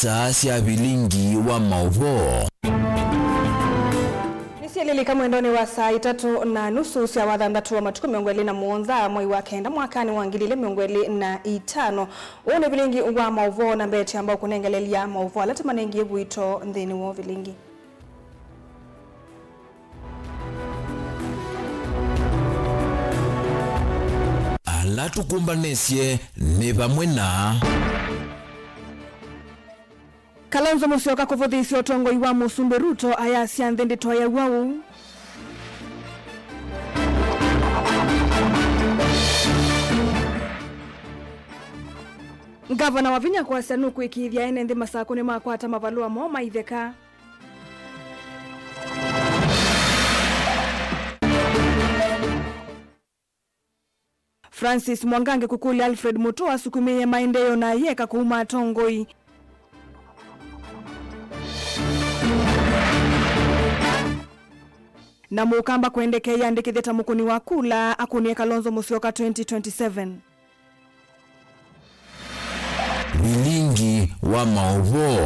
saa cia vilingi wa mauvo. Lilika mwendoni wa saa 3:30 cia wathandatu wa matuku 27 mwezi wa kenda mwakani wa 2025. One vilingi wa mauvo na mbeti ambao kunengelelia mauvo alata manengi bwito nthini wa vilingi. Alatu kumbanesie ni pamwe na Kalonzo Musyoka kuvuthisia utongoi wa Musumbi Ruto ayasia nthindito ya wau. Gavana wa Vinya kwa sanuku ikithia ene nthi masakuni makwata mavalua mo maitheka. Francis Mwangange kukuli Alfred Mutua sukumie maendeleo na yeka kuuma tongoi. Na mukamba kuendekea andikitheta mukuni wa kula akunie Kalonzo Musyoka 2027. vilingi wa mauvo.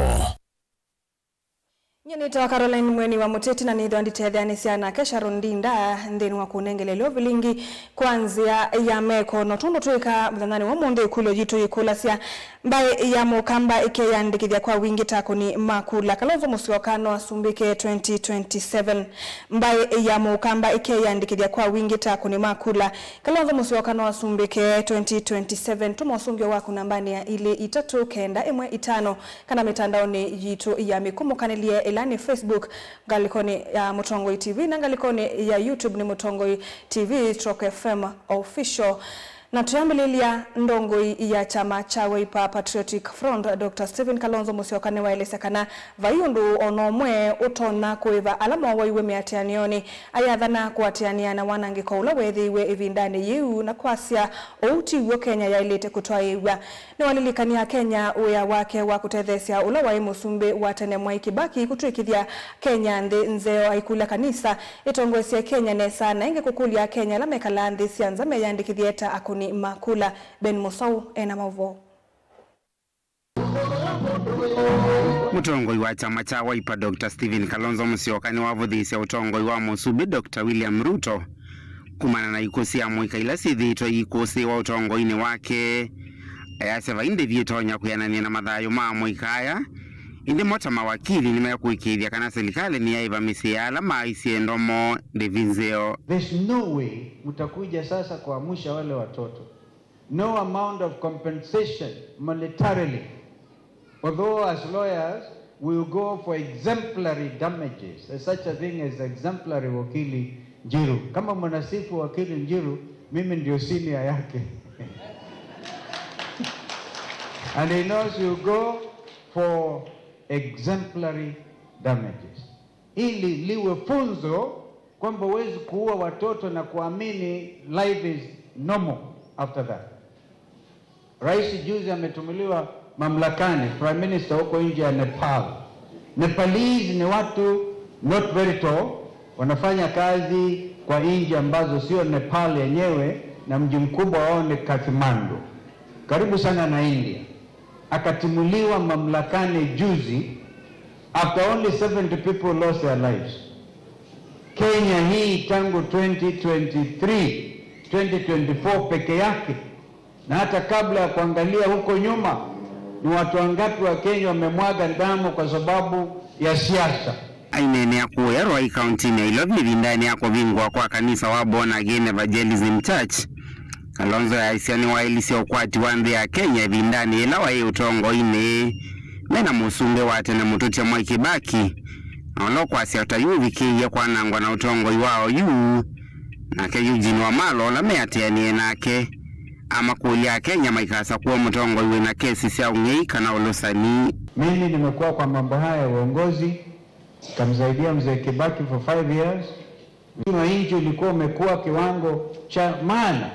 Nyenita Caroline Mweni wa Muteti na nidho nditethani siana kesha rundinda ndeni wa kunengeleleo vilingi kwanzia ya meko notundo tuika mthandani wa munde ikulo jitu ikula sia mbaye ya mukamba ike ya ndikithia kwa wingi takuni makula. Kalonzo Musyoka no asumbike 2027 mbaye ya mukamba ike ya ndikithia kwa wingi takuni makula. Kalonzo Musyoka no asumbike 2027 tumosungyo waku nambani ya ili 395 kana mitandaoni jitu ya mikumukanelie ilani Facebook ngalikoni ya Mutongoi TV na ngalikoni ya YouTube ni Mutongoi TV Stroke FM official. Na tuyambililia ndongoi ya chama cha Wiper Patriotic Front Dr. Stephen Kalonzo Musyoka ne waelesekana vayundu onomwe utona kuiva alama waiwe miatianioni ayathana kuatiania na wanangiko ula wethiwe evindani yiu na kwasia outi uo Kenya ya ilete kutoa iwa. Ni walilikania Kenya uya wake wa kutethesia ula wa Musumbi wa tene Mwai Kibaki kutuikithia Kenya nthi nzeo aikula kanisa itongosia Kenya nesa na inge kukulia Kenya la mekala nthi sianzame yandikithieta akuni makula. Ben Musau ena mauvo. Mutongoi wa chama cha Wiper Dr. Stephen Kalonzo Musyoka ni wavuthisia utongoi wa Musumbi Dr. William Ruto kumana na ikusi ya mwika ila sithito ikusi wa utongoini wake ayaseva indi vietonya kuyanania na mathayo ma mwika aya indi mota mawakili ni maya kuikithia kana serikali ni yaiva misiala maisi ndomo ndivinzeo. There's no way mutakuja sasa kuamusha wale watoto. No amount of compensation monetarily. Although as lawyers we will go for exemplary damages. There's such a thing as exemplary wakili Njiru. Kama mnasifu wakili Njiru, mimi ndio senior yake. And he knows you go for exemplary damages. Ili liwe funzo kwamba huwezi kuua watoto na kuamini life is normal after that. Rais juzi ametumiliwa mamlakani, Prime Minister huko nje ya Nepal. Nepalese ni watu not very tall, wanafanya kazi kwa nje ambazo sio Nepal yenyewe na mji mkubwa wao ni Kathmandu. Karibu sana na India. Akatimuliwa mamlakani juzi after only 70 people lost their lives. Kenya hii tangu 2024 peke yake na hata kabla ya kuangalia huko nyuma ni watu wangapi wa Kenya wamemwaga damu kwa sababu ya siasa. Ainene ya kuya Roi County na ilovi vindani ya kuvingwa kwa kanisa wa Born Again Evangelism Church. Kalonzo ya isiani wa ilisi ukwati wandhi ya Kenya vindani ila wa utongo ine mena Musumbi wa tene Mututi ya Mwai Kibaki na walo kwa siata yuvi kia kwa nangwa na utongo iwao yu na ke Eugene Wamalo la meatianie nake ama kulia Kenya maikasa kuwa mutongo iwe na kesi siya ungeika na ulosani. Mimi nimekuwa kwa mambo haya ya uongozi kamsaidia mzee Kibaki for 5 years. Mwa inchi ulikuwa umekuwa kiwango cha maana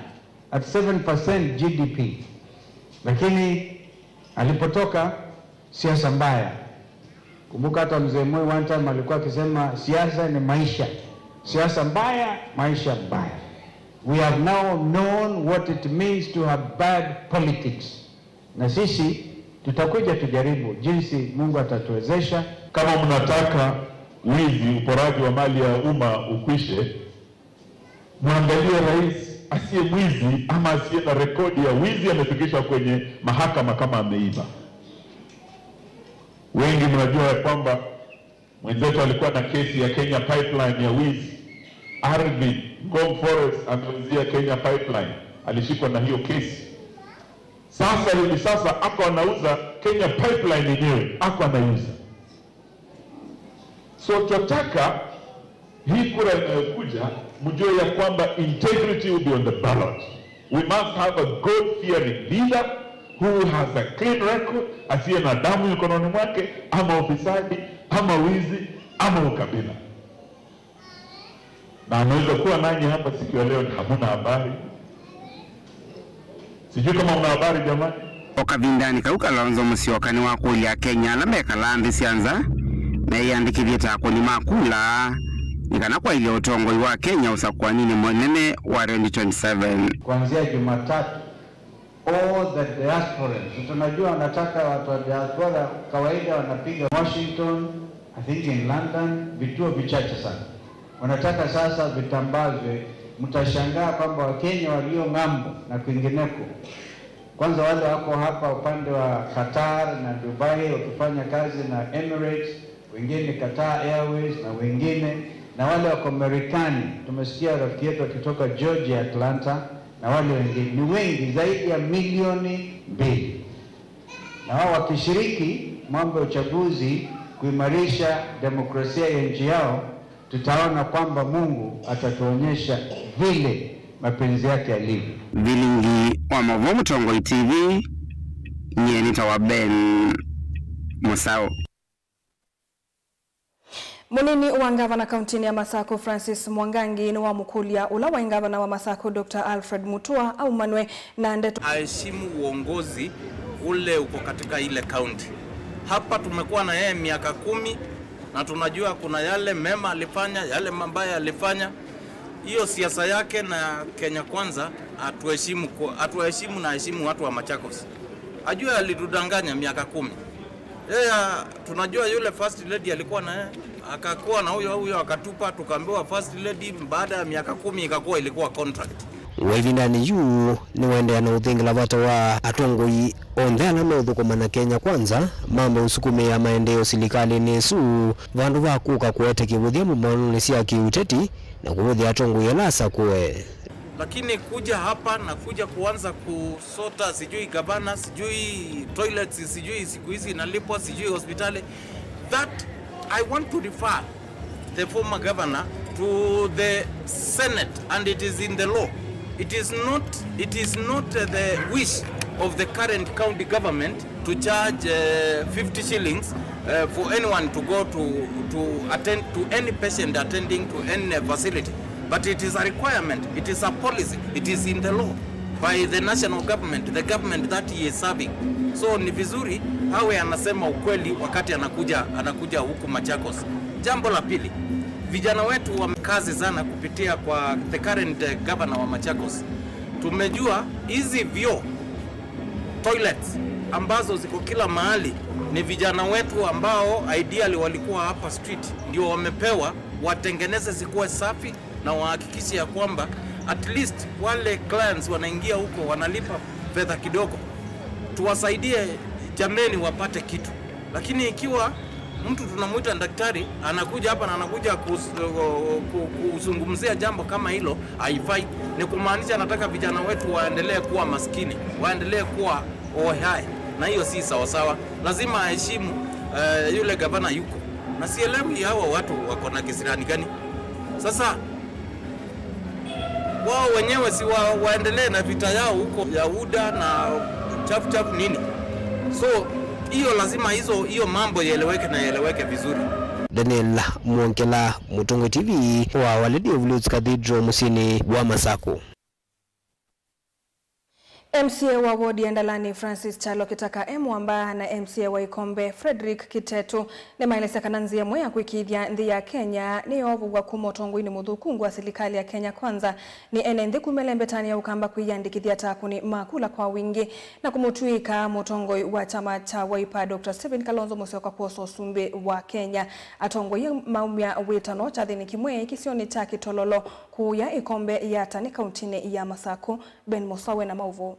at 7% GDP. Lakini alipotoka siasa mbaya. Kumbuka hata mzee Moi one time alikuwa akisema siasa ni maisha. Siasa mbaya, maisha mbaya. We have now known what it means to have bad politics. Na sisi Tutakuja tujaribu jinsi Mungu atatuwezesha. Kama mnataka wizi, uporaji wa mali ya umma ukwishe, muangalie rais asiye mwizi ama asiye na rekodi ya wizi amefikishwa kwenye mahakama kama ameiba. Wengi mnajua ya kwamba mwenzetu alikuwa na kesi ya Kenya Pipeline ya wizi. Ardhi, Ngong Forest ameuzia Kenya Pipeline, alishikwa na hiyo kesi. Sasa ako anauza Kenya Pipeline yenyewe, ako anauza. So tunataka hii kura inayokuja mjue ya kwamba integrity will be on the ballot. We must have a God-fearing leader who has a clean record, asiye na damu mikononi mwake, ama ufisadi, ama wizi, ama ukabila. Na anaweza kuwa nanyi hapa siku ya leo hamuna habari. Sijui kama mna habari jamani. Okavindani kauka Kalonzo Musyoka ni wakulia Kenya na meka landi sianza na yandikithie tako ni makula nikana kwa ile utongoi wa Kenya usakwa nini mwenene wa 2027. Kuanzia Jumatatu all the diasporans, tunajua wanataka watu wa diaspora kawaida wanapiga Washington, I think in London, vituo vichache sana. Wanataka sasa vitambazwe. Mtashangaa kwamba Wakenya walio ng'ambo na kwingineko, kwanza wale wako hapa upande wa Qatar na Dubai wakifanya kazi na Emirates, wengine Qatar Airways na wengine, na wale wako Marekani, tumesikia rafiki yetu akitoka Georgia Atlanta, na wale wengine ni wengi zaidi ya 2 milioni. Na wao wakishiriki mambo ya uchaguzi kuimarisha demokrasia ya nchi yao, tutaona kwamba Mungu atatuonyesha vile mapenzi yake yalivyo. Vilingi wa Mavuo Mutongoi TV, nyeni tawa Ben Musao. Munini wa ngavana kauntini ya Masako Francis Mwangangi ni wa mukulia ula wa ngavana wa Masako Dr. Alfred Mutua au Manwe na ndeto. Aheshimu uongozi ule uko katika ile kaunti. Hapa tumekuwa na yeye miaka 10 na tunajua kuna yale mema alifanya, yale mabaya alifanya. Hiyo siasa yake na Kenya Kwanza atuheshimu na heshimu watu wa Machakos. Ajua alitudanganya miaka 10. Yeye tunajua yule first lady alikuwa na yeye, akakuwa na huyo akatupa, tukaambiwa first lady baada ya miaka 10 ikakuwa ilikuwa contract. Waivindani yu ni wende na uthingila watu wa atongoi ondhana meuthukuma na Kenya Kwanza mambo usukume ya maendeleo serikali nesu vandu vakuka kuete kivuthia mumaononi cia kiuteti na kuvuthia atongoi elasa kuwe. Lakini kuja hapa na kuja kuanza kusota sijui gavana, sijui toilets, sijui siku hizi inalipwa, sijui hospitali, that I want to refer the former governor to the Senate, and it is in the law. It is not the wish of the current county government to charge 50 shillings for anyone to go to attend to any patient attending to any facility. But it is a requirement, it is a policy, it is in the law by the national government, the government that he is serving. So ni vizuri hawe anasema ukweli wakati anakuja huku Machakos. Jambo la pili, vijana wetu wamekazi sana kupitia kwa the current governor wa Machakos. Tumejua hizi vyo toilets ambazo ziko kila mahali ni vijana wetu ambao ideally walikuwa hapa street, ndio wamepewa watengeneze zikuwe safi na wahakikishe ya kwamba at least wale clients wanaingia huko wanalipa fedha kidogo. Tuwasaidie jameni wapate kitu. Lakini ikiwa mtu tunamuita daktari anakuja hapa na anakuja kuzungumzia jambo kama hilo, haifai. Ni kumaanisha anataka vijana wetu waendelee kuwa maskini, waendelee kuwa ohai, na hiyo si sawa sawa. Lazima aheshimu yule gavana yuko. Na sielewi hawa watu wako na kisirani gani. Sasa wao wenyewe si waendelee na vita yao huko ya UDA na chafu nini. So hiyo lazima hiyo mambo yaeleweke vizuri. Daniel Mwonkela, Mutongoi TV wa Waledi of Lutz Cathedral musini wa Masako. MCA wa wodi ya Ndalani Francis Chalo Kitaka Mwamba na MCA wa Ikombe Frederick Kitetu ni maeleza kananzia mwe ya kuikithia nthi ya Kenya ni ovugwa kumotongo-ini muthukungu wa serikali ya Kenya Kwanza ni ene nthi kumelembetani ya ukamba kuiyandikithia takuni makula kwa wingi na kumutwika mutongoi wa chama cha Wiper Dr. Stephen Kalonzo Musyoka Poso Sumbe wa Kenya atongoi maumia witano cha thini kimwe kisioni cha Kitololo kuya Ikombe ya tani kauntini ya Masako. Ben Musawe na mauvu.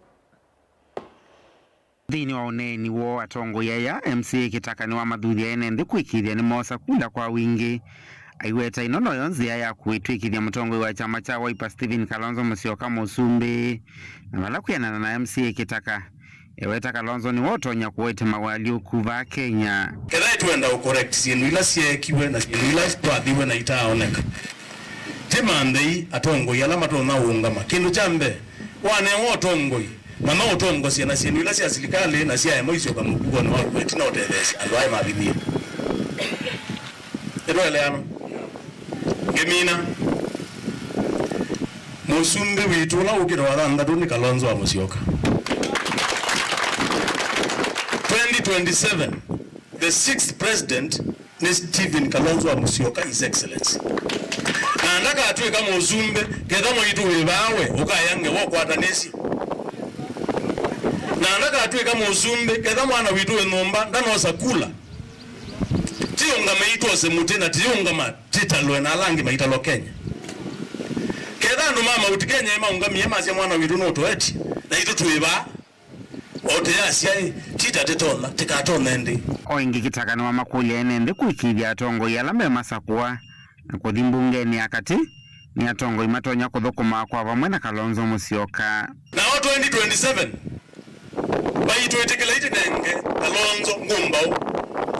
Thini wa uneni wo atongo ya MCA Kitaka ni wa madhuria ene nthi kuikithia ni mosa kula kwa wingi aiweta inono yonzi ya kuitwikithia mutongo wa chama cha Wiper Stephen Kalonzo Musyoka Musumbi na malakuyanana na MCA Kitaka eweta Kalonzo ni wotonya kuwete mawali kuva Kenya kedai tuenda ucorrect sienu ila siekiwe na sienu ila twathiwe na itaoneka timandei atongo yala matona ungama kindu chambe wane wotongoi mana otongo siena sienu ila sia serikali na sia emoisyo kama mkubwa na watu wetina otethesi alwaye mabithia eroeleano gemina Musumbi witu la ukiro wathanda tu ni Kalonzo wa Musyoka 2027 the 6th president ni Stephen Kalonzo wa Musyoka, His Excellency. Na ndaka atwe kama Musumbi ketha mwitu wibawe ukayange wokwatanisi. Na ndaka atwe kama Musumbi ketha mwana witu enomba ndanosa kula. Tiyonga meito semutina tiyonga titalwe na langi maitalo Kenya. Ketha ndo mama utikenya ema ungamie mazia mwana witu noto eti na itu tuiba ote asiai tita tetona tikatona ndi oingi Kitaka ni wa makulia ene nthi kuikithia atongo yala me masakua na kuthimbungeni akati ni atongo imatonya kuthukuma kwa vamwe na Kalonzo Musyoka na 2027 baitu etikela itinenge Kalonzo ngumbao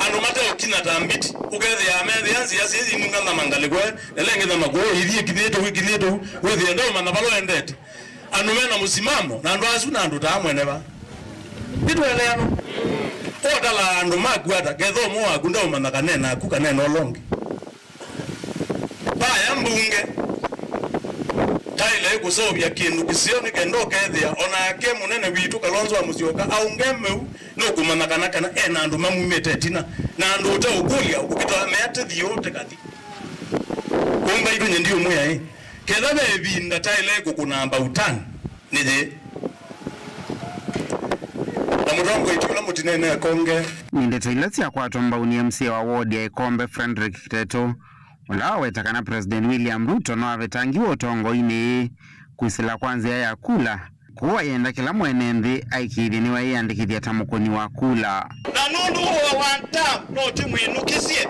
anu mateo kina tambiti ugethe ya methi yanzi ya sisi nunga na mangalikwe elenge na mago ithie kitheto wethi ndo manabalo endete anu mena musimamo na ndo asu na ndo tamweneva bitweleano odala andu magwata getho mo agunda umanakane akuka neno longe baya mbunge taile kusobya kindu kisioni kendo kethia ona yake munene witu Kalonzo wa Musyoka aungeme no kumanakana kana ena andu mamumete tina na andu uta ukulia ukitoa meate thiote kati kumba idu ndio moya ketha bebinda taile kukunamba utani nije mutongo itula mutinene konge nindeto ilasi ya kwa tomba uni MCA wa wodi ya Ikombe Frederick Kitetu ula wetakana President William Ruto no avetangiwa utongo ini kuisila kwanza ya kula kuwa yenda kila mwene nthi aikidi niwa iandikithia tamukoni wa kula na nundu wa wanta no timu inukisie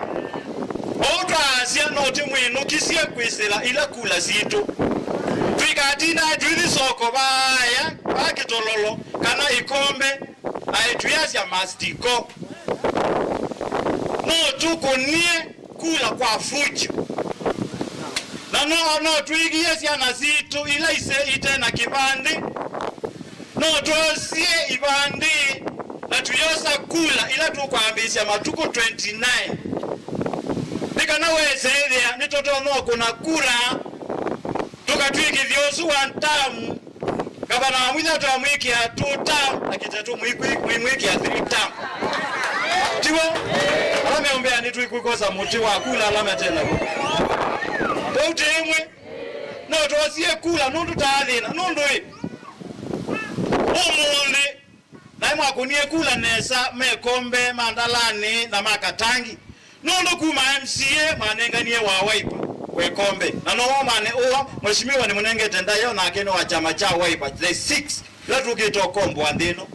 otra asia no timu inukisie kuisila ila kula zitu twikatina juthi soko baya bakitololo kana Ikombe aituyasya mastiko no tukunie kula kwa fujo na no tuigie siana zitu ila ise itena kibandi no tosie ibandi na tuyosa kula ila tukwambisya matuko 29 nika na wezethia nitoto no kuna kula tukatwiki vyosu wa ntamu gavana wa mwitha tuamwikia 2 term na Kitetu mwimwikia 3 term tiwo alame ombea ni tuikukosa muti wa kula alame tena tote emwe no tosie kula nundu taathina nundu umundi na imwa kunie kula nesa mekombe mandalani na makatangi nundu kuma MCA manenganie wa Wiper wekombe na no mane uwa mheshimiwa ni munengete ndayo na akeno wa chama cha Wiper the 6 latu kitokombo andino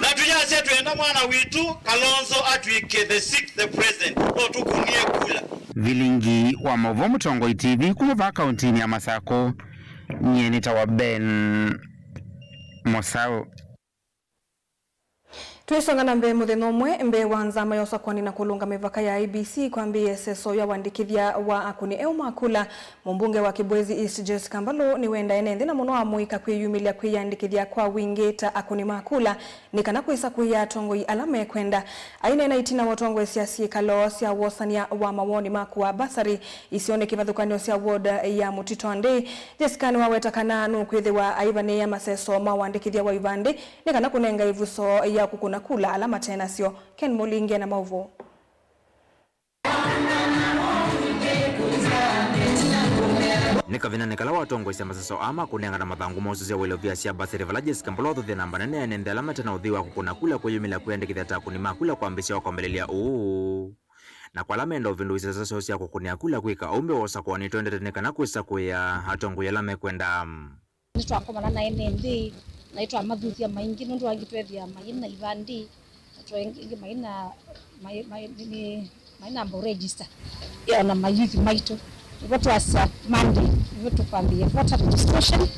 na tujase tuenda mwana witu Kalonzo atwike the 6th the president no tukunie kula vilingi wa Mauvo Mutongo TV kumuva kauntini ya Masako nyenita wa Ben Mosao Tuisongana mbe mutheno mwe mbe wanza mayosa kwani na kulunga mivaka ya IBC kwambie seso ya wandikithia wa akuni makula mumbunge wa Kibwezi East Jessica Mbalo ni wenda enende na muno amuika kwiyumilia kwiyandikithia kwa wingeta akuni makula nikana kuisa kuya tongoi alame kwenda aina na itina watongo siasi kalo sia wosania wa mawoni makuwa basari isione kivathukanio sia ward ya Mutitonde Jessica ni waweta kana nukwithe wa aivane ya maseso mawandikithia wa Ivande nikana kunenga ivuso ya kukuna kula alama tena sio Ken Molinge na Mauvo. Nika vina nikala watongo isi masaso ama kunenga na mathangu mausuzi ya welo vya siya basiri valajes kampolotho thina namba nene nende alama tena udhiwa kukuna kula kwa yumila kuyandikithia takuni makula kwa ambisio kwa mbelelia na kwa alama endo vindu isi saso siya kukunia kula kuika umbe wosa kwa nitoende tenika na kuisa kuya hatongu ya lame kwenda Nitwa komana na NND naitwa madhuthia maingi nundu wangitwethia maina Ivandi twengi maina mbo register ya na mayuthi maito what was Monday wetu kwambia voter registration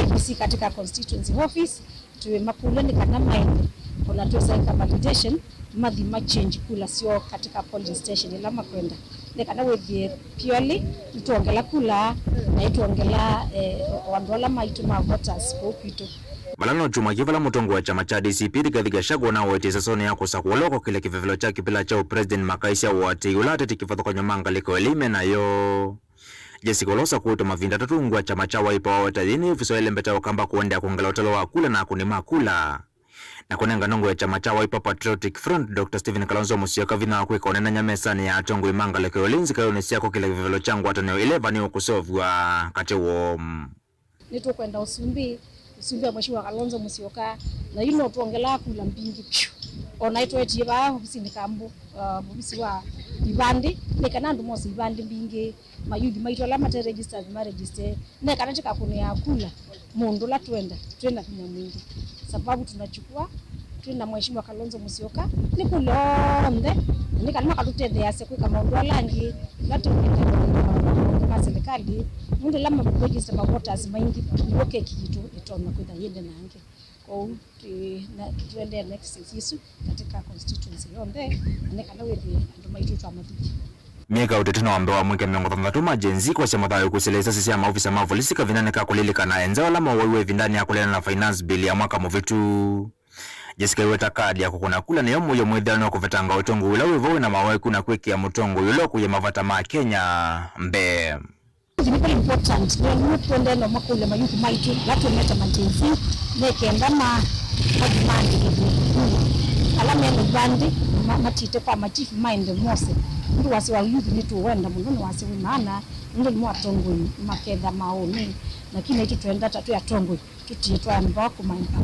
IBC katika constituency office tuwe makuleni kana maini kuna tuweza validation madhima change kula sio katika polling station ila makwenda nekana wewe purely tuongela kula na tuongela wandola maitu ma voters popito Balano chuma kivala mutongo wa chama cha DCP dikathiga shago na wote sasoni yako sa kuoloko kile kivevelo cha kipila cha president Makaisia wote yulate tikifatho kwa nyamanga liko elime na yo Jessica Losa kuto mavinda tatungwa chama cha Wiper wa watadini ufiso elembeta wakamba kuendea kuongela utalo wa kula na kunima kula na kunenga nongo ya chama cha Wiper Patriotic Front Dr. Stephen Kalonzo Musyoka vina wakuika onena nyamesani ya tongo imanga liko olinzi kayo nisiako kile kivevelo changu wataneo 11 ni ukusovu wa katewo Nito kwenda Usumbi wa mheshimiwa Kalonzo Musyoka na yino tuongela kula mpingi pshu onaitwa etiba ofisi nikambu ofisi wa Ivandi nekana ndu mosi Ivandi mbingi mayuthi maitwa la mate register ma register nekana chika kunia kula mundu la twenda kinya mwingi sababu tunachukua twenda mheshimiwa Kalonzo Musyoka ni kulonde nikana katutendea siku kama ndo langi la twenda serikali mundu la register ma voters maingi yoke kitu itona kwenda yende nange kwa na tuende next issue katika constituency yonde nekana wewe ndo maitu twa madiki Mieka uteteno wambewa mwike miongo thandatuma jenzi kwa siya mathayo kusilesa sisi ya maofisa mavolisi vinane kakulilika na enzewa lama wewe vindani ya kulena na finance bill ya mwaka muvitu. Jessica weta kadi ya kukuna kula ni yomu yo mwidhano kuvetanga utongu ula wevowe na mawe kuna kweki ya mutongu yuloku ya mavata maa Kenya mbe. It's very important. Ndio tuende na makule mayuthi maitu latu meta majenzi nekenda madimandi alama eno bandi matite kwa machief mind mose ndio wasi wa youth ni tuwenda muno wasi maana ndio ni mwatongo makenda maoni lakini hicho tuenda tatu ya tongo tutitwa mbako mamba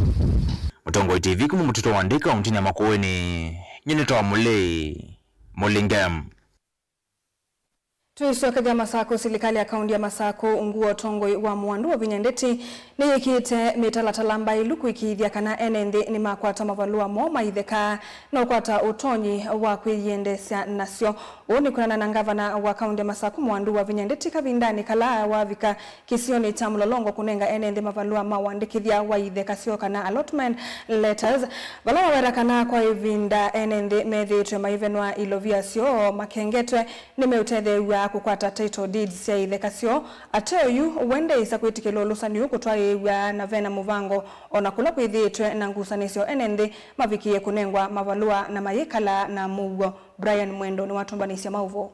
Mutongo TV kuma mtoto waandika umtini ya makoweni nyini toa mulingam Tuisoka ya Masako serikali ya kaunti ya Masako nguo tongo wa mwandu wa Vinyandeti ni ikite mitalatalamba iluku ikithia kana enende ni makwata mavalua moma itheka na ukwata utonyi wa kuiendesha nasio uoni kuna na ngavana wa kaunti ya Masako mwandu wa Vinyandeti kavindani kala wavika kisioni cha Mlolongo kunenga enende mavalua mawandikithia wa itheka sio kana allotment letters valawa wera kana kwa ivinda enende methitwe maivenwa ilovia sio makengetwe nimeutethea kukwata title deeds ya ithekasio ateyu wende isa kwitikelo lusani kutwaiwa na vena muvango ona kula kwithitwe na ngusanisio enende mavikie kunengwa mavalua na mayekala na mugo Brian Mwendo ni watumbanisia mauvo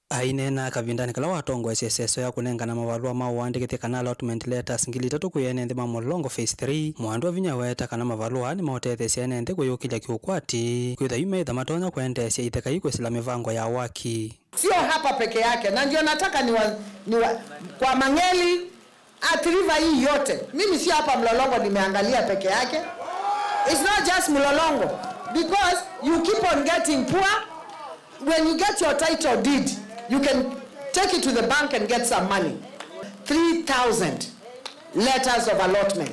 Ainena kavindani kala watongo SSS ya kunenga na mavalua mawandikithia kana allotment letters ngili 3 kuyenende Mlolongo phase 3 mwandu vinya weta kana mavalua ni maotethesia enende kuyukilya kiukwati kwitha yumetha matonya kuendesya itheka ikwesila mivango ya waki sio hapa peke yake na ndio nataka kwa Mangeli atriva hii yote mimi si hapa Mlolongo nimeangalia peke yake it's not just Mlolongo because you keep on getting poor when you get your title deed you can take it to the bank and get some money 3,000 letters of allotment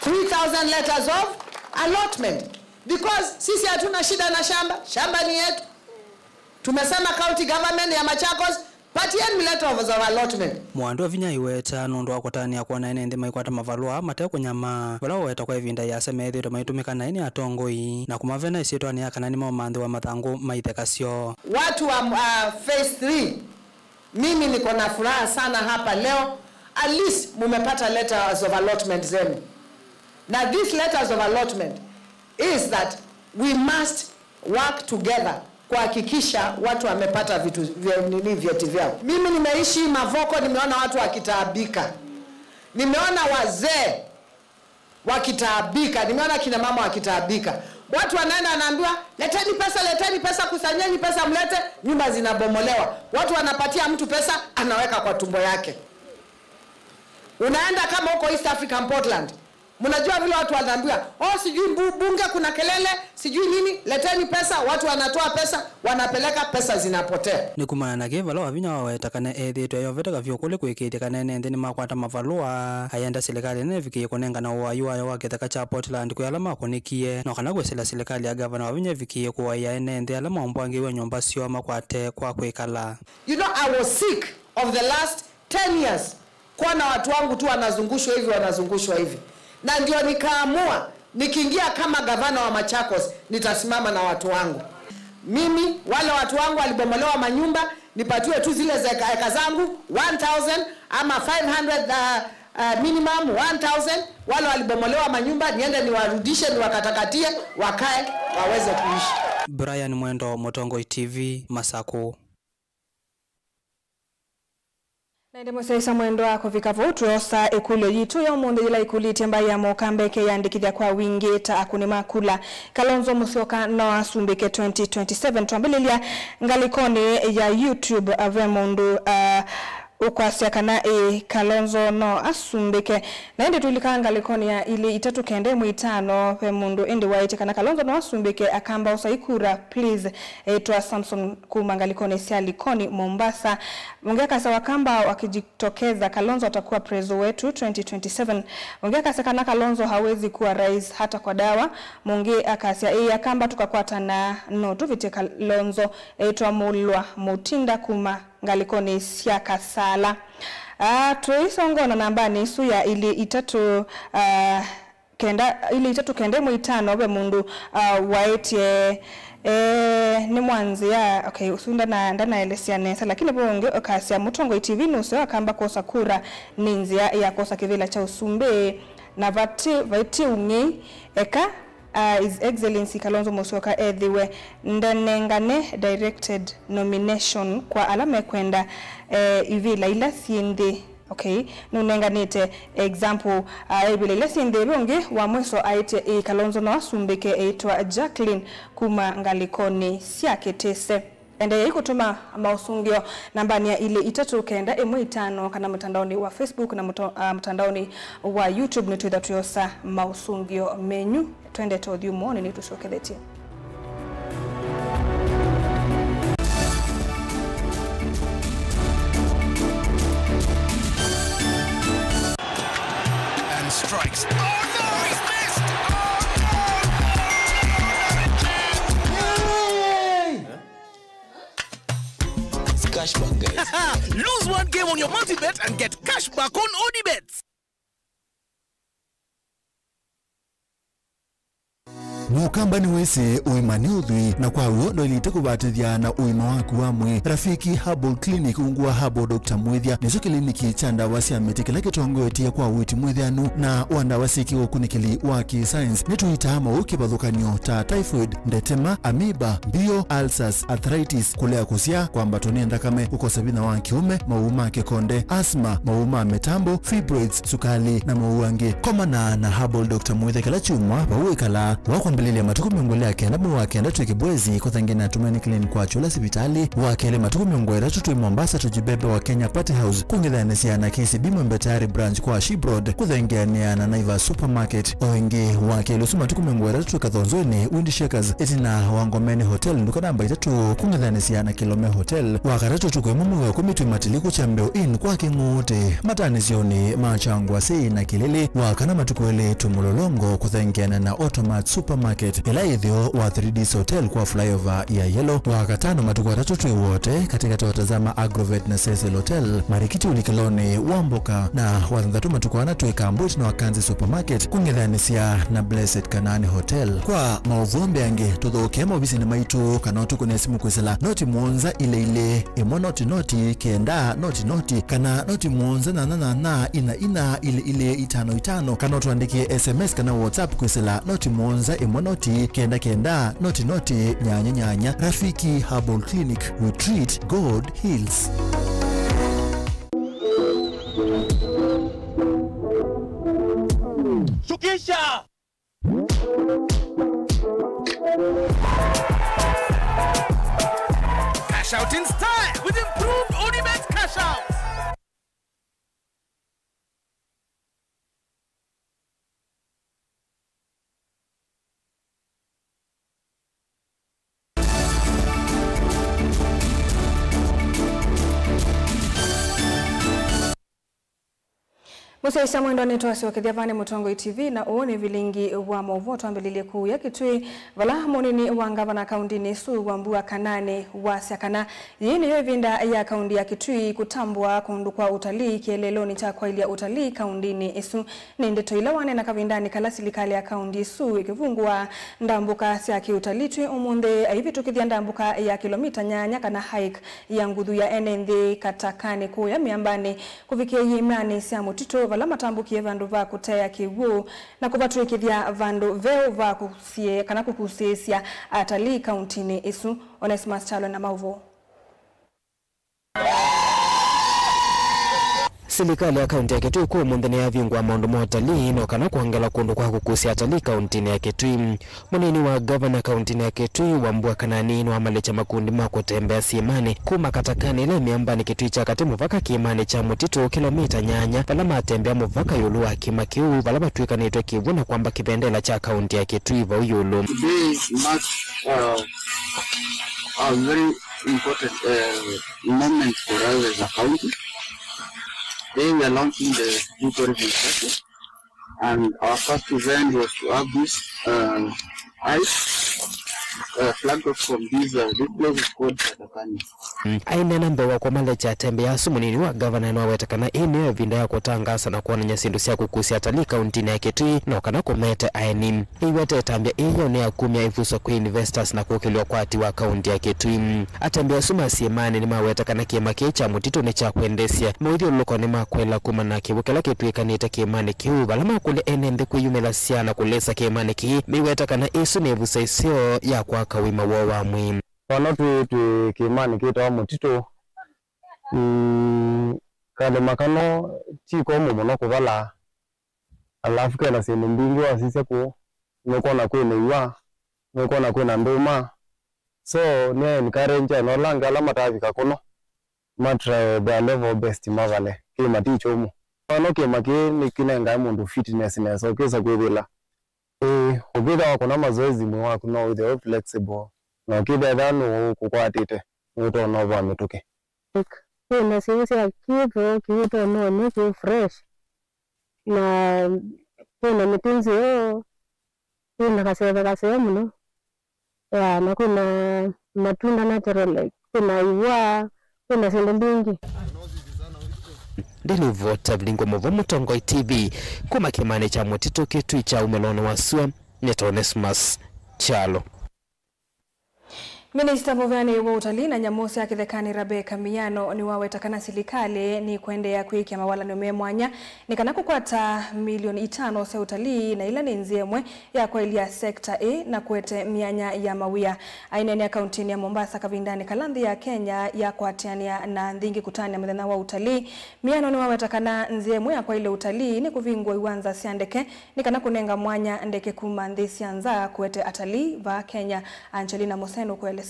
3,000 letters of allotment because sisi hatuna shida na shamba ni yetu tumesema county government ya Machakos patieni letter of allotment. Mwandu wa vinya iweta nundu wa kutania kuona ene ndi maikwata mavalua mate kunyama wala weta kwa ivinda ya semethi to maitumika na ine atongoi na kumavena isitwa ni akanani maumandhi wa mathangu maithekasyo. Watu wa phase 3, mimi niko na furaha sana hapa leo. At least mumepata letters of allotment zenu. Now these letters of allotment is that we must work together kuhakikisha watu wamepata vitu vyeti vyao. Mimi nimeishi Mavoko, nimeona watu wakitaabika. Nimeona wazee wakitaabika, nimeona kina mama wakitaabika. Watu wanaenda wanaambiwa leteni pesa, kusanyeni pesa mlete, nyumba zinabomolewa. Watu wanapatia mtu pesa, anaweka kwa tumbo yake. Unaenda kama huko East African Portland, mnajua vile watu wanaambiwa, sijui bunge kuna kelele, sijui nini, leteni pesa, watu wanatoa pesa, wanapeleka pesa zinapotea. Ni kumana na kivala wa vinya waweta kana ethitwe yovetaka vyokule kwikite kana nende ni makwata mavalua ayenda serikali nevikie kunenga na uwayu wayo wakitheka cha Portland kuyala makonikie no kana gwesela serikali ya gavana wa vinya vikie kuwaya enende ala maombangi wa nyumba sio makwate kwa kwikala. You know, I was sick of the last 10 years kuona watu wangu tu wanazungushwa hivi. Na ndio nikaamua nikiingia kama gavana wa Machakos nitasimama na watu wangu. Mimi wale watu wangu walibomolewa manyumba, nipatiwe tu zile eka zangu 1000 ama 500 minimum 1000. Wale walibomolewa manyumba niende niwarudishe, niwakatakatie, wakae waweze kuishi. Brian Mwendo, Motongoi TV, Masako. Naende musaisa mwendo wako vikavutwo sa ekulo yitu ya umundu ila ikuliti ambaye ya mokambeke yandikithia kwa wingi ta akuni makula Kalonzo Musyoka no asumbike 2027 tuambililia ngalikoni ya YouTube avemundu ukwasya kana Kalonzo no asumbike naende tulikanga likoni ya ili itatu kende mwitano pe mundu endi waite kana Kalonzo no asumbike akamba usaikura please twa Samson kumangalikoni sia likoni Mombasa ongeka sawa kamba wakijitokeza Kalonzo atakuwa prezo wetu 2027 ongeka kana Kalonzo hawezi kuwa rais hata kwa dawa mungi akasia akamba tukakwata na no tuvite Kalonzo twa mulwa mutinda kuma ngalikoni sia kasala tuisongona nambani isu ya ili itatu kende mwitano obe mundu waite ni mwanzi ya okay usunda na ndana elesia nesa lakini bonge okasia Mutongoi TV nuso akamba kosa kura ninzia ya kosa kivila cha usumbe na vati ungi eka His Excellency Kalonzo Musyoka ethiwe ndanengane directed nomination kwa alama kwenda ivila ila siende okay nunenganite example ibila ila siende bonge wa mweso aite Kalonzo no asumbike aitwa Jacqueline kuma ngalikoni siaketese ende kutuma mausungio nambani ya ile itatu kenda M5 kana mtandaoni wa Facebook na mtandaoni wa YouTube ni tuitha tuyosa mausungio menyu twende to the morning ni tusokeleti. And strikes. Cashback, guys. Lose one game on your multi-bet and get cash back on ODBets. Mukambani wese uimani udhui na kwa uondo ilite kubatithia na uima waku wamwe Rafiki Herbal Clinic ungua Herbal Dr. Mwithia nizo kliniki cha ndawa cia miti kila kitongoetia kwa witi mwithianu na wandawa siki ukunikili wa ki-science nituitama ukibadhukanio ta typhoid, ndetema, amoeba, bio, ulcers, arthritis, kulea kusia kwa mbatoni ndakame ukosabina wa kiume, mauma kikonde, asma, mauma metambo, fibroids, sukali na mauange. Komana na Herbal Dr. Mwithia kila chuma bawikala wako mbelele matuku miongolea kenda mwa kenda tukibwezi kuthangena tumani clinic kwa chula sibitali wakele matuku miongolea tutu Mombasa tujibebe wa Kenya Party House kungedhanisia na KCB Mbetari branch kwa Shibroad kuthangenia na Naiva Supermarket oingi wakele suma matuku miongolea tutu kathonzoni Windy Shakers etina Wangomeni Hotel nduko namba itatu kungedhanisia na Kilome Hotel wakaratu tukwe mumu wa kumitu matiliku chambeo in kwa kingote matanizioni machangwa sei na kilele wakana matukuele tumulolongo kuthangena na Automat Supermarket Supermarket ila idhio wa 3D Hotel kwa flyover ya Yellow. Wakatano matuko watatu wote katika watazama Agrovet na Cecil Hotel Marikiti Ulikiloni Wamboka na watandatu matuko wanatuika Mbut na Wakanzi Supermarket kungedhanisia na Blessed Kanani Hotel. Kwa mauvombe ange tudhokema obisi na maitu kanotu kunesimu kwesela noti muonza ile emo noti kenda noti kana noti muonza na ina ile itano kana tuandikie SMS kana WhatsApp kwesela noti muonza emo noti kenda noti nyanya Rafiki Herbal Clinic. We treat, God heals. Shukisha! Cash out in style with improved OnlyBet cash out. Musa Samuel ndone twasi wakithia vane Mutongo TV na uone vilingi wa movoto ambelile kuu ya Kitui vala monini wa ngavana kaunti Nesu Wambua Kanane wa Siakana yini yovinda ya kaunti ya Kitui kutambua kundukwa utalii kieleloni cha kwa ilia utalii kaundini Isu nindeto ilawane na kavindani kala silikali ya kaunti Isu ikivungua ndambuka sia kiutalii tui umunde hivi tukithia ndambuka ya kilomita nyanya kana hike ya ngudhu ya NND katakani kuu ya miambani kufikia yimani sia mutito vala matambukie vandu va kutea kiwu na kuvaturikithia vandu veo va kusie kana kukusiesia atalii kauntini Isu. Onesimus Chalo na Mauvo. Serikali ya kaunti ya Kitui kwa mundene ya vingwa maundu motalii no kana kuangala kundu kwa kukusia atalii kauntini ya Kitui. Munini wa governor kauntini ya Kitui Wambua Kanani no amalecha makundi mako tembea siemani kuma katakani ile miambani Kitui cha kati muvaka kiimani cha mutito kilomita nyanya vala matembea muvaka yulu wa kimakiu vala matuika naitwa kivuna kwamba kipendela cha kaunti ya Kitui va uyulu. Today marks a very important moment for us as a county. Today we are launching the new tourism sector, and our first event was to have this flag off from this place is called Katakani. Aina namba wa kwa malecha tembea sumunini wa governor na wetakana eneo vinda ya kutangasa na kuona nyasindu siya kukusia atalii kauntini ya Kitui na wakana kumete aini. Iwete tambia iyo ni ya kumia ifuso kwa investors na kukiliwa kwa ati wa kaunti ya Kitui. Atambia suma siemani ni mawetakana kima kecha mutito ni cha kuendesia. Mwithio luko ni makwela kumana kiwukela Kitui kanita kiemani kiu balama kule enende kuyumela siya na kulesa kiemani ki miwetakana isu ni ifuso isio ya kwa kawima wawa mwi. Wanotu kimani kita wa mutito kade makano chiko mumono kuvala alafu kena sehemu mbingi wa sisi ku nekona kwene iwa nekona kwena nduma so ne encourage no langa la matavi kakono matra the level best mavale kima ticho mu ono kima ke nikinenga mundu fitness ne so kesa kwevela ubida wako na mazoezi mwa wako no the flexible no kida dano kukwatite uto no va mituke kuna sisi kipo no ni fresh na kuna mitunzi kuna kasebe mno ya na kuna matunda natural kuna iwa kuna sende mbingi Delivo tablingo movo Mutongo TV kuma kimani cha mutito Kitui cha umelono wasua Onesimus Chalo. Minista Muvyani wa utalii na nyamusi ya kithekani Rebecca Miano ni wawetakana silikali ni kuendea kuikia mawala ni mwanya ni kana kukwata milioni 5 sa utalii na ila ni nziemwe ya kwa ilia sekta A na kuete mianya ya mawia. Aineni ya kauntini ya Mombasa kavindani kalandhi ya Kenya ya kuatiania na ndingi kutania mdhena wa utalii. Miano ni wawetakana nziemwe ya kwa ile utalii ni kuvingwa iwanza siandeke ni kana kunenga mwanya ndeke kumandhisi anza kuete atalii va Kenya. Angelina Moseno kuelezea.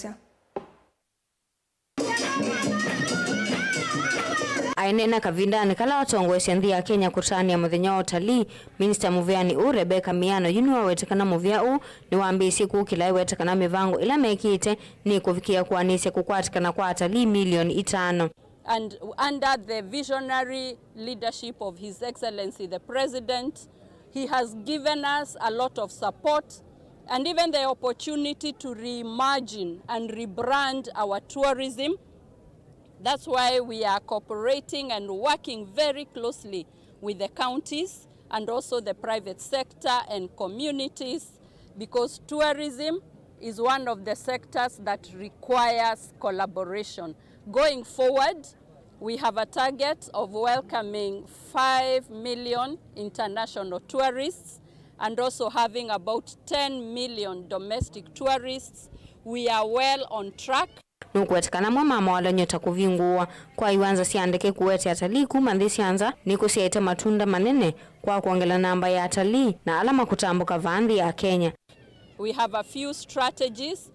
Ainena kavindani kala watongwesha nthi ya Kenya kutani ya muthenya wa utalii. Minister Muvyani Rebecca Miano yunua wetekana muvya ni waambisi kukila wetekana mivango ila mekite ni kufikia kuanisia kukwatikana kwa atalii milioni 5. And under the visionary leadership of His Excellency the President, he has given us a lot of support and even the opportunity to reimagine and rebrand our tourism. That's why we are cooperating and working very closely with the counties and also the private sector and communities, because tourism is one of the sectors that requires collaboration. Going forward, we have a target of welcoming 5 million international tourists and also having about 10 million domestic tourists. We are well on track. Nukwetikana mama wala nyota kuvingua kwa iwanza siandike kuwete atalii kumanthi sianza ni kusiete matunda manene kwa kuongela namba ya atalii na alama kutambuka vandhi ya Kenya. We have a few strategies.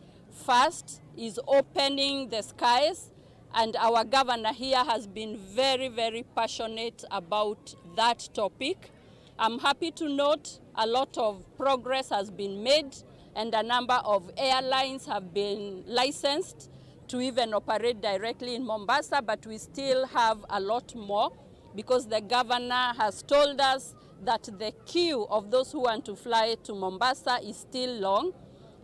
First is opening the skies, and our governor here has been very, very passionate about that topic. I'm happy to note a lot of progress has been made and a number of airlines have been licensed to even operate directly in Mombasa, but we still have a lot more because the governor has told us that the queue of those who want to fly to Mombasa is still long,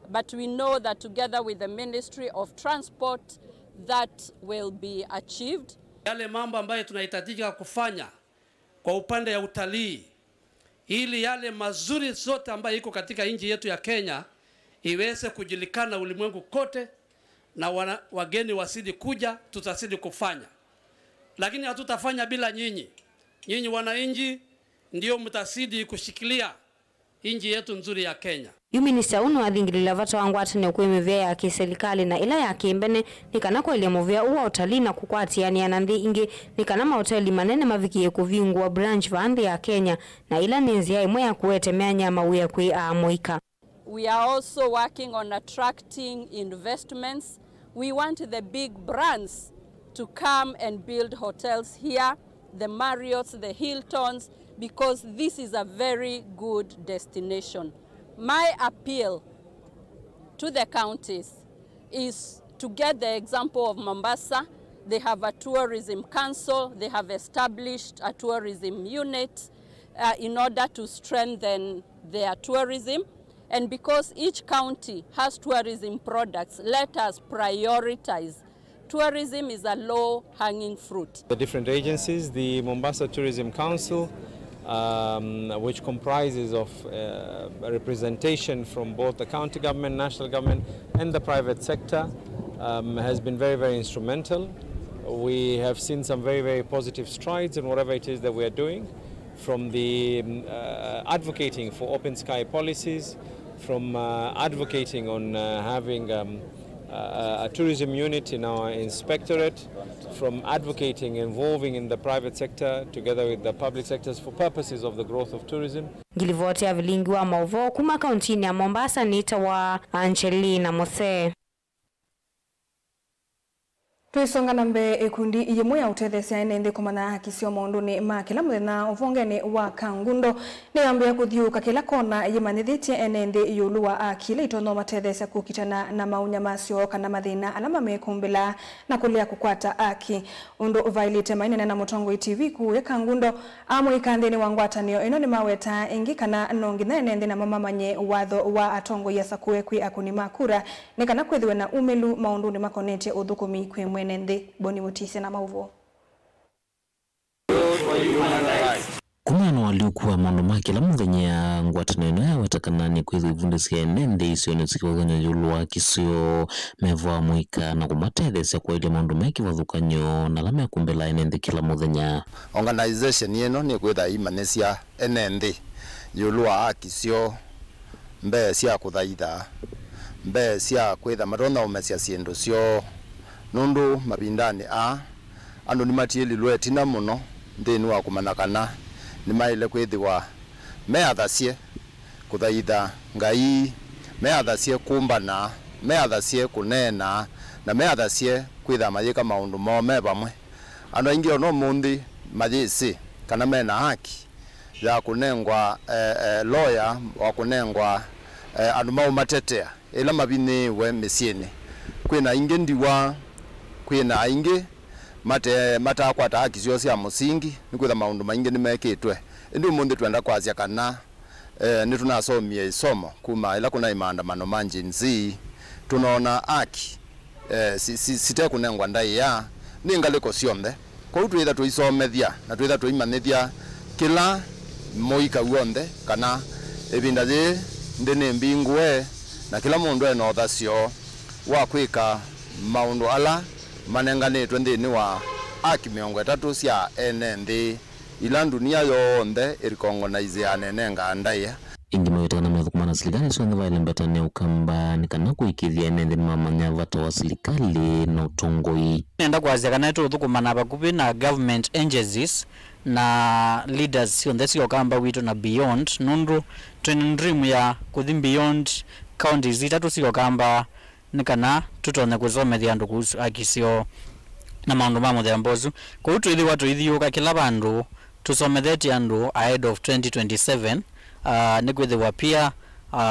but we know that together with the Ministry of Transport that will be achieved. Yale mambo ambayo tunahitajika kufanya kwa upande ya utalii ili yale mazuri zote ambayo iko katika nchi yetu ya Kenya iweze kujulikana ulimwengu kote na wageni wasidi kuja, tutasidi kufanya. Lakini hatutafanya bila nyinyi. Nyinyi wananchi ndio mtasidi kushikilia nchi yetu nzuri ya Kenya. Minister unu athingilila vata wangu atane kwemevya ya kiserikali na ila ya kimbene nikana kwa ile movya uwa utalii na kukwatiani ya nandhi ingi nikana mahoteli manene mavikie kuvingwa branch vandhi ya Kenya na ila ninzi ya imwe ya kuwete meanya mawia kui amoika. We are also working on attracting investments. We want the big brands to come and build hotels here, the Marriotts, the Hiltons, because this is a very good destination. My appeal to the counties is to get the example of Mombasa. They have a tourism council. They have established a tourism unit in order to strengthen their tourism. And because each county has tourism products, let us prioritize. Tourism is a low-hanging fruit. The different agencies, the Mombasa Tourism Council, which comprises of a representation from both the county government, national government, and the private sector, has been very, very instrumental. We have seen some very, very positive strides in whatever it is that we are doing, from the advocating for open sky policies, from advocating on having a tourism unit in our inspectorate, from advocating involving in the private sector together with the public sectors for purposes of the growth of tourism. Gilivote ya vilingi wa Mauvo kuma kauntini ya Mombasa nita wa Angelina Mothe. Tuisonga nambe ekundi iyimu ya utethesia ene kumana kisio maunduni ma kila muthenya uvongeni wa Kangundo ni ambia kuthiuka kila kona yimanithitie ene yulu wa akili itono matethesia kukitana na maunya masio kana mathina alama mekumbila na kulia kukwata aki undu uvailite mainene na Mutongo TV ku ya Kangundo amu ikanthini wangwatanio ino ni maweta ingi kana nongina ene na mama manye watho wa atongo ya sakue kwi akuni makura ni kana kwithiwe na umelu maunduni makonete uthukumi kwi nende Boni Mutise na Mauvo. Kumano waliokuwa maondo make la muthenya ngwataneno ya watakanani kwithu ivundisia nende isione sikoganya yulu wa kisio mevwa muika na kumatethesia kwa ile maondo make wathukanyo na lama ya kumbela nende kila muthenya. Organization yeno ni kwitha imanesia nende yulu wa kisio mbe sia kuthaitha mbe sia kwitha marona umesia siendo sio nundu mabindani andu ni matieli lwetina muno ndini wa kumanakana ni maile kwithiwa meathasie kuthaitha ngai meathasie kumbana meathasie kunena na meathasie kwitha mayika maundu mome pamwe andu aingi ono mundi majisi kana mena haki ya kunengwa lawyer wa kunengwa andu mau matetea ila mabini we misieni kwina ingi ndiwa kwina aingi matakwata haki cio cia musingi ni kwitha maundu maingi ni mekitwe ndi mundi twenda kwazia kana ni tunasomia isomo kuma ila kuna maandamano manji nzi tunaona aki site kunengwa ndai ya ningaliko siombe kwa hiyo tuitha tuisomethia na tuitha tuimanithia kila moika wonde kana ebinda je ndene mbingwe na kila mundu eno thasio wa kwika maundu ala manenganitwe nthini wa aki 30 cia nthi ila dunia yonde irikongonize anenenga ndai ingi mawitana mathukumana serikali so ndvaile mbatane ukamba nikana kuikithia nende mamanya vata wa serikali na utongoi nenda kwazia kana itu thukumana bakupi na government agencies na leaders on this ukamba witu na beyond nundu twin dream ya kuthi beyond counties itatu sio kamba nikana tutone kuzomethia andu kuhusu akisio na maundu ma muthemba mbozu kwa hiyo twithi watu ithiuka kila bandu tusomethetie andu ahead of 2027 nikwithiwa pia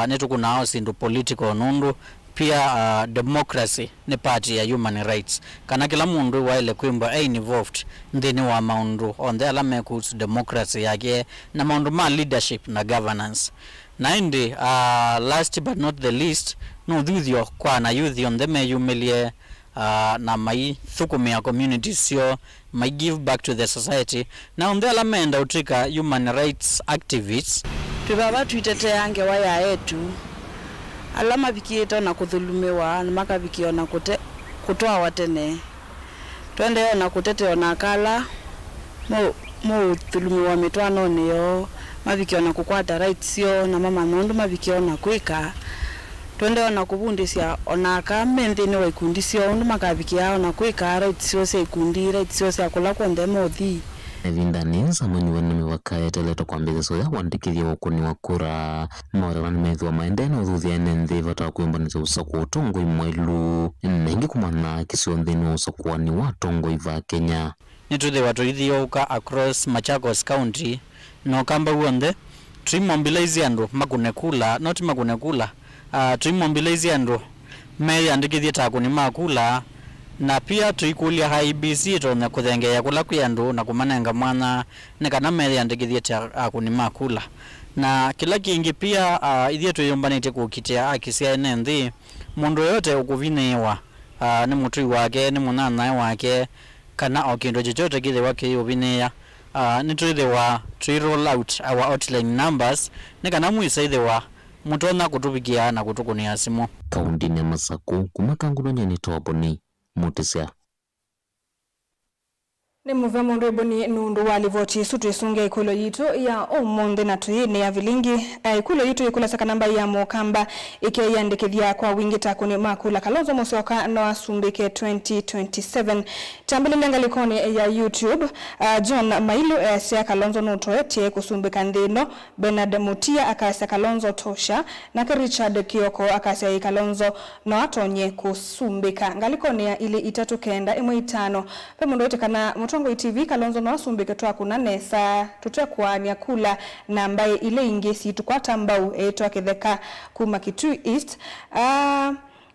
netukunao sindu political nundu pia democracy ni party ya human rights kana kila mundu waile kwimba involved ndini wa maundu on the alamekus democracy yake na maundu ma leadership na governance na indi last but not the least no dhuthio kwa na youth on the meyumilie na mai thukumia community sio mai give back to the society na on the alamenda utrika human rights activists tubaba tuiteteange waya yetu alama bikieta na kuthulumiwa na makabikio na kutoa watene twende na kutetea na kala mo thulumiwa mitwano niyo mabikio na kukwata rights sio na mama mundu mabikio na kwika twende na kubundisia onaka mendeni wa ikundi sio undu makabikia na kwika rights sio se ikundi rights sio se kula kwa ndemo thi evindani samani waname wakaya teleto kwa mbezo ya wandikithia wakuni wa kura mawara wanamethwa maendena uthuthia nende vata kuimbanisa usaku utongo imwelu nengi kumana kisio nthini usaku wani watongo iva Kenya nituthi watu ithioka across Machakos County no kamba uonde tuimobilize andu makunekula not makunekula tuimobilize andu me andikithia takuni makula na pia tuikulia IBC tone kuthengea kula kyandu na kumanenga mwana nikana meri andikithia takuni makula na kila kingi pia ithia tuyombanite kukitia akisia nthi mundu yote ukuvinewa ni mutui wake ni munana wake kana okindo chochote kile wake yovineya nitwithiwa twi roll out our outline numbers nikana muisaithiwa mutona kutubikia na kutukunia simu kaundi ya Masaku kumakangunonya ni toboni mutisia ni muvemo ndoboni nundu walivoti sutu isunge ikulo yitu ya omonde na tuine ya vilingi ikulo yitu ikula saka namba ya mokamba ike yandikithia kwa wingi takuni makula Kalonzo Musyoka no asumbike 2027 tambili lenga likoni ya YouTube John Mailu sia Kalonzo nutoetie kusumbika ndino Bernard Mutia akasa Kalonzo tosha na Richard Kioko akasa Kalonzo no atonye kusumbika ngalikoni ya ili itatu kenda imwe itano pemundo yote kana Tongo TV Kalonzo no asumbike twakuna nesa tutekwa ni akula na ambaye ile ingesi tukwata mbau twaketheka kuma Kitui East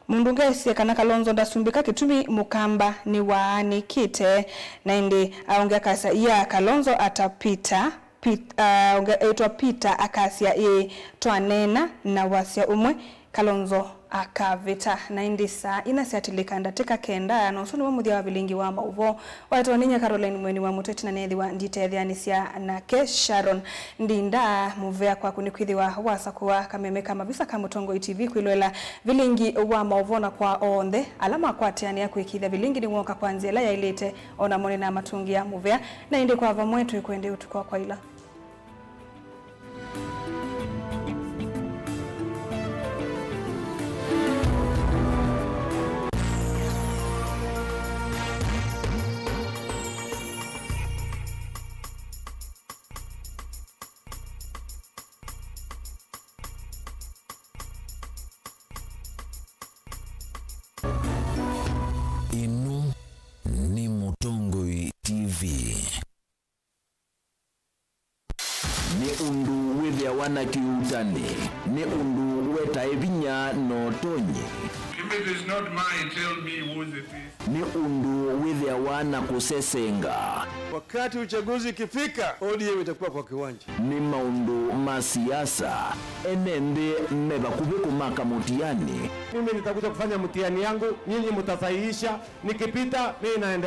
mundungesi kana Kalonzo ndasumbika Kitumi mukamba ni waani kite na indi aongea kasa ya Kalonzo atapita etwa Peter akasia twanena na wasia umwe Kalonzo akavita na indisa inasiatilika ndateka kenda na usoni wa muthia wa vilingi wa mauvo watoninya Caroline mweni wa muteti na nethi wa nditethyanisia na Sharon ndinda muvea kwa kunikwithiwa wasakuwa kameme kama visa kama Tongo TV kwilwela vilingi wa mauvo na kwa onde alama kwatiania kuikithia vilingi ni mwoka kwanzia la ya ilete ona mone na matungi ya muvea na indi kwa vamwetu ikwende utukua kwa ila Inu ni Mutongo TV. Ni undu withia wana kiutani. Ni undu weta evinya no tonye. If it is not mine, tell me whose it is. Ni undu withia wana kusesenga. Wakati uchaguzi ukifika, ODM itakuwa kwa kiwanja. Ni maundu masiasa enende meba kubiku maka mutiani. Mimi nitakuja kufanya mtihani yangu, nyinyi mtasahihisha, nikipita mimi naendelea.